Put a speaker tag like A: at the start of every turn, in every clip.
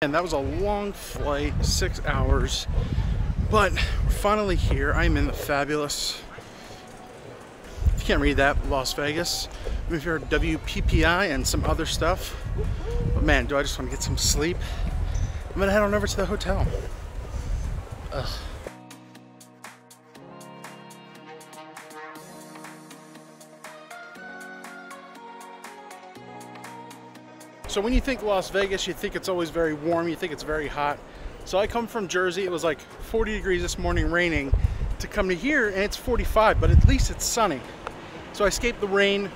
A: And that was a long flight, 6 hours, but we're finally here. I'm in the fabulous, if you can't read that, Las Vegas. I'm here at WPPI and some other stuff. But man, do I just want to get some sleep. I'm gonna head on over to the hotel. Ugh. So when you think Las Vegas, you think it's always very warm, you think it's very hot. So I come from Jersey, it was like 40 degrees this morning raining, to come to here and it's 45, but at least it's sunny. So I escaped the rain.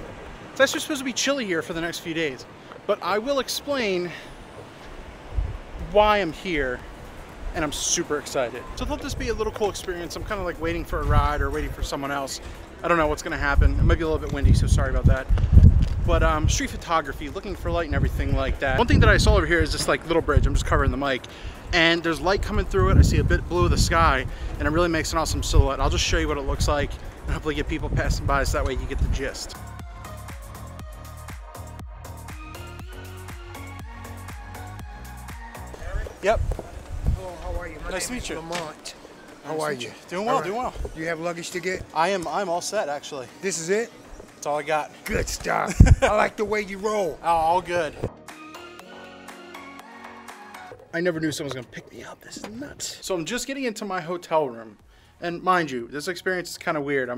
A: It's actually supposed to be chilly here for the next few days. But I will explain why I'm here, and I'm super excited. So I thought this would be a little cool experience. I'm kind of like waiting for a ride or waiting for someone else. I don't know what's gonna happen. It might be a little bit windy, so sorry about that. But street photography, looking for light and everything like that. One thing that I saw over here is this like little bridge. I'm just covering the mic. And there's light coming through it. I see a bit blue of the sky, and it really makes an awesome silhouette. I'll just show you what it looks like and hopefully get people passing by so that way you get the gist. Yep.
B: Hello, how are you?
A: Nice to meet you.
B: Lamont. How are you?
A: Doing well, doing well.
B: Do you have luggage to get?
A: I'm all set actually.
B: This is it?
A: That's all I got.
B: Good stuff. I like the way you roll.
A: Oh, all good. I never knew someone was gonna pick me up. This is nuts. So I'm just getting into my hotel room. And mind you, this experience is kind of weird.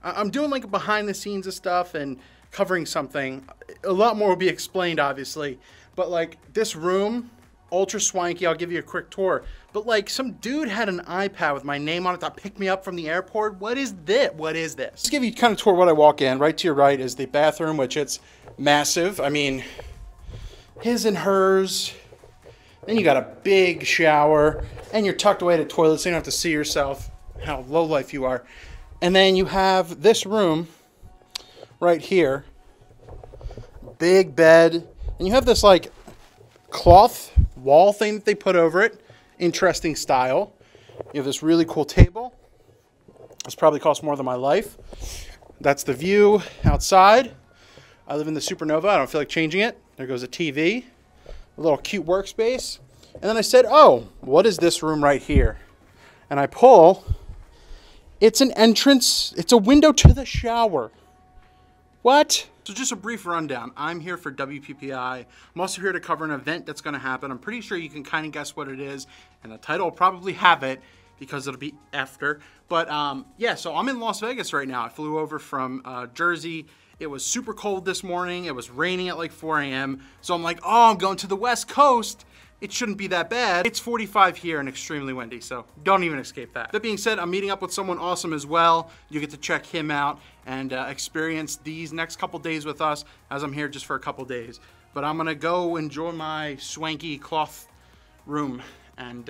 A: I'm doing like behind the scenes of stuff and covering something. A lot more will be explained, obviously. But like this room, ultra swanky, I'll give you a quick tour. But like some dude had an iPad with my name on it that picked me up from the airport. What is this? What is this? Just give you kind of a tour what I walk in. Right to your right is the bathroom, which it's massive. I mean, his and hers. Then you got a big shower and you're tucked away to the toilet so you don't have to see yourself, how low life you are. And then you have this room right here, big bed. And you have this like cloth wall thing that they put over it. Interesting style. You have this really cool table. This probably cost more than my life. That's the view outside. I live in the Supernova. I don't feel like changing it. There goes a TV. A little cute workspace. And then I said, oh, what is this room right here? And I pull. It's an entrance. It's a window to the shower. What? So just a brief rundown. I'm here for WPPI. I'm also here to cover an event that's going to happen. I'm pretty sure you can kind of guess what it is. And the title will probably have it because it'll be after. But yeah, so I'm in Las Vegas right now. I flew over from Jersey. It was super cold this morning. It was raining at like 4 a.m. So I'm like, oh, I'm going to the West Coast. It shouldn't be that bad. It's 45 here and extremely windy, so don't even escape that. That being said, I'm meeting up with someone awesome as well. You get to check him out and experience these next couple days with us, as I'm here just for a couple days. But I'm gonna go enjoy my swanky cloth room and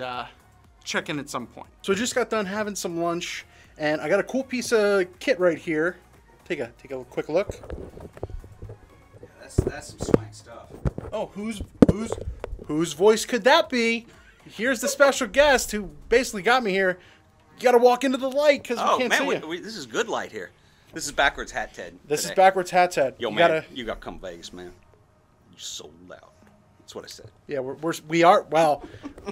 A: check in at some point. So I just got done having some lunch and I got a cool piece of kit right here. Take a quick look.
C: Yeah, that's some swank stuff.
A: Oh, whose voice could that be? Here's the special guest who basically got me here. You gotta walk into the light because we can't see you.
C: This is good light here. This is backwards hat Ted.
A: This is backwards hat Ted.
C: Yo, man, you gotta come Vegas, man. You're so loud. That's what I said.
A: Yeah, we are. Well,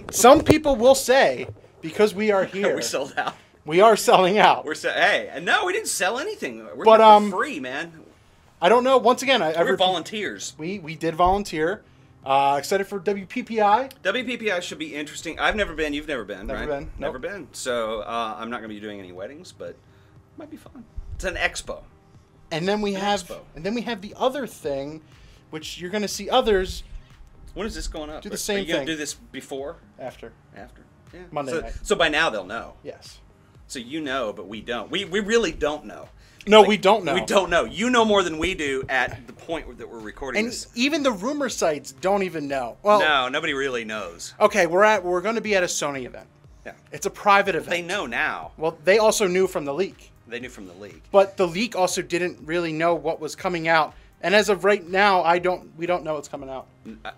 A: some people will say because we are here.
C: We sold out.
A: We are selling out.
C: Hey, no, we didn't sell anything. We're
A: but,
C: here for free, man.
A: I don't know. Once again,
C: we're volunteers.
A: We did volunteer. Excited for WPPI.
C: WPPI should be interesting. I've never been. You've never been,
A: never
C: right?
A: Been.
C: Never been. So I'm not going to be doing any weddings, but it might be fun. It's an expo.
A: And then we have the other thing, which you're going to see others.
C: When is this going up?
A: Do the same thing.
C: Are you going to do this before?
A: After.
C: After. Yeah.
A: Monday night.
C: So by now they'll know.
A: Yes.
C: So you know, but we don't. We really don't know.
A: No, like, we don't know.
C: We don't know. You know more than we do at the point that we're recording this.
A: And even the rumor sites don't even know. Well,
C: no, nobody really knows.
A: Okay, we're going to be at a Sony event.
C: Yeah.
A: It's a private event.
C: They know now.
A: Well, they also knew from the leak.
C: They knew from the leak.
A: But the leak also didn't really know what was coming out. And as of right now, we don't know what's coming out.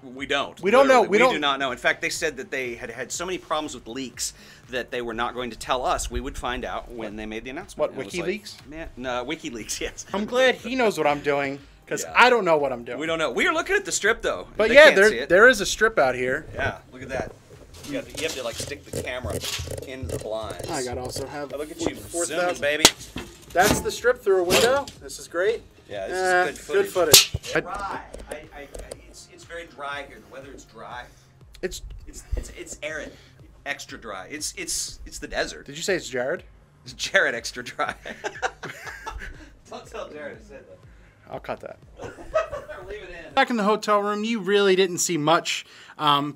C: We don't.
A: We don't know.
C: We do not know. In fact, they said that they had so many problems with leaks that they were not going to tell us. We would find out when they made the announcement.
A: What, WikiLeaks?
C: Like, man, no, WikiLeaks, yes.
A: I'm glad he knows what I'm doing. because
C: Yeah.
A: I don't know what I'm doing.
C: We don't know. We are looking at the strip though.
A: But
C: They
A: yeah,
C: can't see it.
A: there is a strip out here.
C: Yeah, look at that. You have to like stick the camera in the blinds.
A: I gotta also have.
C: Oh, look at you, zooming,
A: 4,000.
C: baby.
A: That's the strip through a window. This is great.
C: Yeah, this is good footage.
A: Good footage.
C: Dry. It's very dry here. The weather is dry.
A: It's.
C: It's arid, extra dry. It's the desert.
A: Did you say it's Jared?
C: It's Jared extra dry. Don't tell Jared I said that.
A: I'll cut that.
C: Leave it in.
A: Back in the hotel room, you really didn't see much.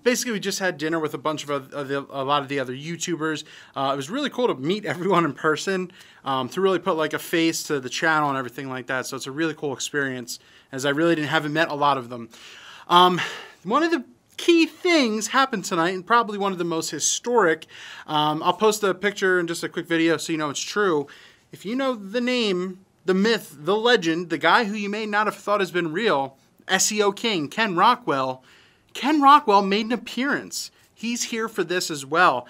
A: Basically, we just had dinner with a bunch of a lot of the other YouTubers. It was really cool to meet everyone in person, to really put like a face to the channel and everything like that. So it's a really cool experience, as I really haven't met a lot of them. One of the key things happened tonight, and probably one of the most historic. I'll post a picture and just a quick video so you know it's true. If you know the name, the myth, the legend, the guy who you may not have thought has been real, SEO King, Ken Rockwell. Ken Rockwell made an appearance. He's here for this as well.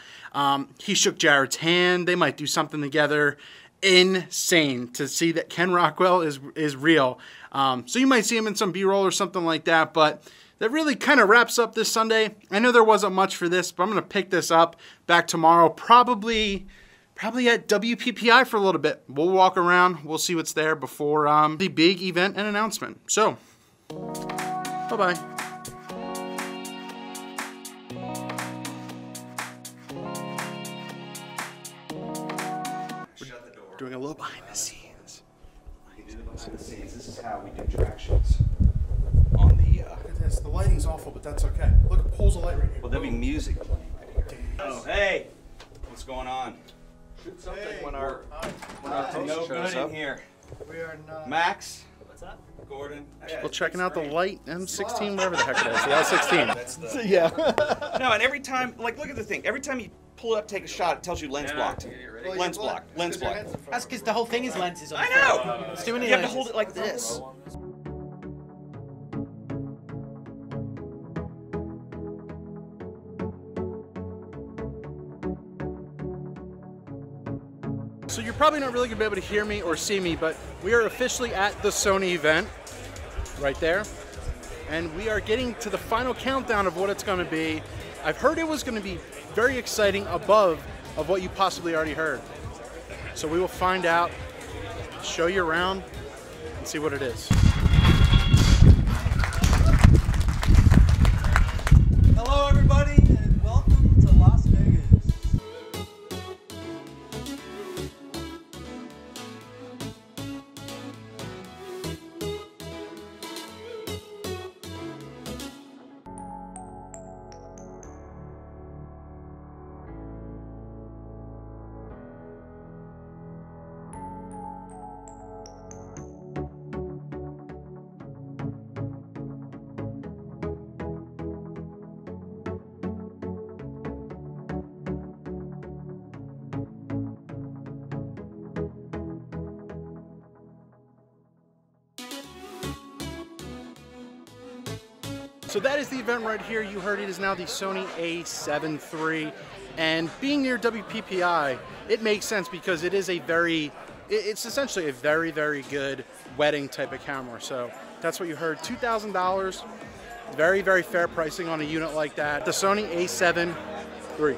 A: He shook Jared's hand. They might do something together. Insane to see that Ken Rockwell is real. So you might see him in some B-roll or something like that, but that really kind of wraps up this Sunday. I know there wasn't much for this, but I'm going to pick this up back tomorrow, probably at WPPI for a little bit. We'll walk around. We'll see what's there before the big event and announcement. So, bye-bye.
C: Shut the door.
A: Doing a little behind the scenes.
C: Behind the scenes, this is how we do tractions on the.
A: Look at this. The lighting's awful, but that's okay. Look, it pulls the light right here.
C: Well, there'll be music playing right here. Oh, hey, what's going on? Shoot something when our host no
D: shows
C: good
D: up.
C: in here.
B: We are not.
C: Max.
D: What's up?
C: Gordon.
A: Well, checking out the light M16, whatever the heck it is. The L16.
C: That's the.
A: Yeah.
C: No, and every time, like, look at the thing. Every time you pull it up, take a shot, it tells you lens blocked. Lens block. Lens block.
D: That's because the whole thing is lenses on
C: I
D: the front.
C: know.
D: It's too many
C: You have to
D: lenses.
C: hold it like this.
A: So you're probably not really going to be able to hear me or see me, but we are officially at the Sony event, right there. And we are getting to the final countdown of what it's going to be. I've heard it was going to be very exciting, above of what you possibly already heard. So we will find out, show you around, and see what it is.
D: Hello, everybody, and welcome to Las Vegas.
A: So that is the event right here. You heard it is now the Sony a7 III. And being near WPPI, it makes sense because it is it's essentially a very, very good wedding type of camera. So that's what you heard, $2,000. Very, very fair pricing on a unit like that. The Sony a7 III.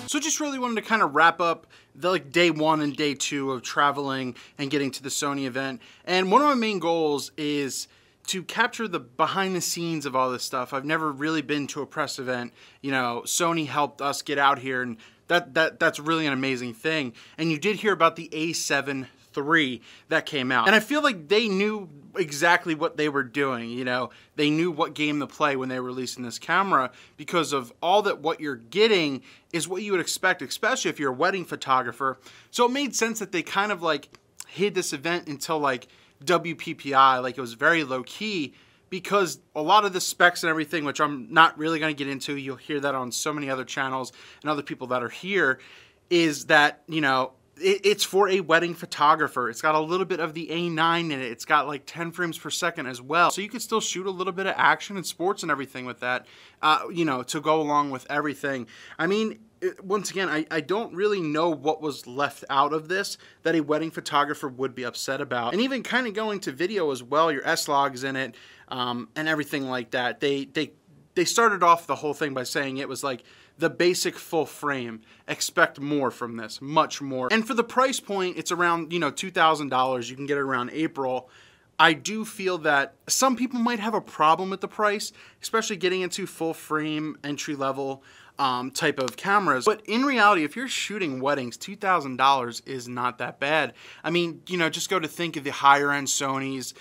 A: So just really wanted to kind of wrap up the day one and day two of traveling and getting to the Sony event. And one of my main goals is to capture the behind the scenes of all this stuff. I've never really been to a press event. You know, Sony helped us get out here, and that's really an amazing thing. And you did hear about the a7 III that came out. And I feel like they knew exactly what they were doing. You know, they knew what game to play when they were releasing this camera, because of all that what you're getting is what you would expect, especially if you're a wedding photographer. So it made sense that they kind of like hid this event until like WPPI, like it was very low key, because a lot of the specs and everything, which I'm not really going to get into, you'll hear that on so many other channels and other people that are here, is that, you know, it's for a wedding photographer. It's got a little bit of the A9 in it. It's got like 10 frames per second as well. So you can still shoot a little bit of action and sports and everything with that, you know, to go along with everything. I mean, once again, I don't really know what was left out of this that a wedding photographer would be upset about. And even kind of going to video as well, your S-Log's in it, and everything like that. They started off the whole thing by saying it was like the basic full frame. Expect more from this, much more. And for the price point, it's around, you know, $2,000. You can get it around April. I do feel that some people might have a problem with the price, especially getting into full frame, entry level type of cameras. But in reality, if you're shooting weddings, $2,000 is not that bad. I mean, you know, just go to think of the higher end Sonys,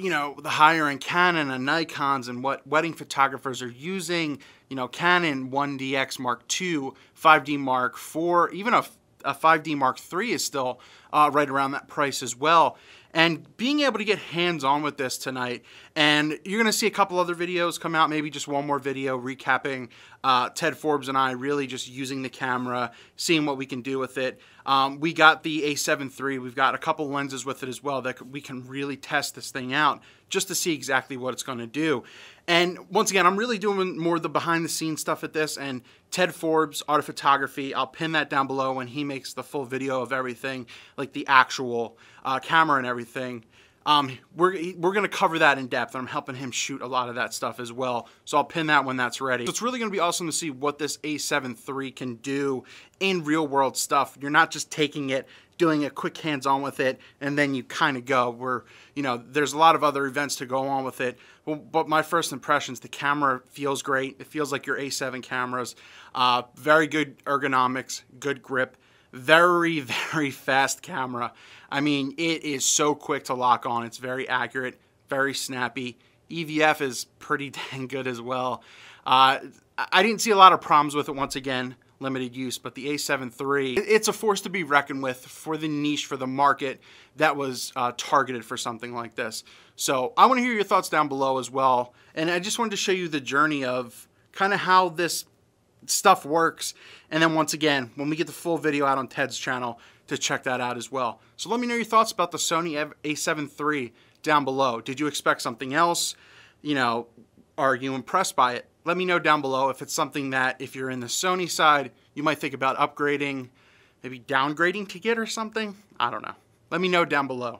A: you know, the higher end Canon and Nikons and what wedding photographers are using. You know, Canon 1DX Mark II, 5D Mark IV, even a 5D Mark III is still right around that price as well. And being able to get hands-on with this tonight, and you're going to see a couple other videos come out, maybe just one more video recapping Ted, Forbes, and I really just using the camera, seeing what we can do with it. We got the A7 III. We've got a couple lenses with it as well that we can really test this thing out just to see exactly what it's going to do. And once again, I'm really doing more of the behind-the-scenes stuff at this, and Ted Forbes, Art of Photography, I'll pin that down below when he makes the full video of everything, like the actual camera and everything. We're going to cover that in depth, and I'm helping him shoot a lot of that stuff as well. So I'll pin that when that's ready. So it's really going to be awesome to see what this A7 III can do in real world stuff. You're not just taking it, doing a quick hands-on with it, and then you kind of go. You know, there's a lot of other events to go on with it. But my first impressions, the camera feels great. It feels like your A7 cameras. Very good ergonomics, good grip. Very, very fast camera. I mean, it is so quick to lock on. It's very accurate, very snappy. EVF is pretty dang good as well. I didn't see a lot of problems with it, once again, limited use, but the A7 III, it's a force to be reckoned with for the niche, for the market that was targeted for something like this. So I want to hear your thoughts down below as well. And I just wanted to show you the journey of kind of how this stuff works, and then once again when we get the full video out on Ted's channel to check that out as well. So let me know your thoughts about the Sony A7 III down below. Did you expect something else? You know, are you impressed by it? Let me know down below if it's something that, if you're in the Sony side, you might think about upgrading, maybe downgrading to get or something. I don't know. Let me know down below.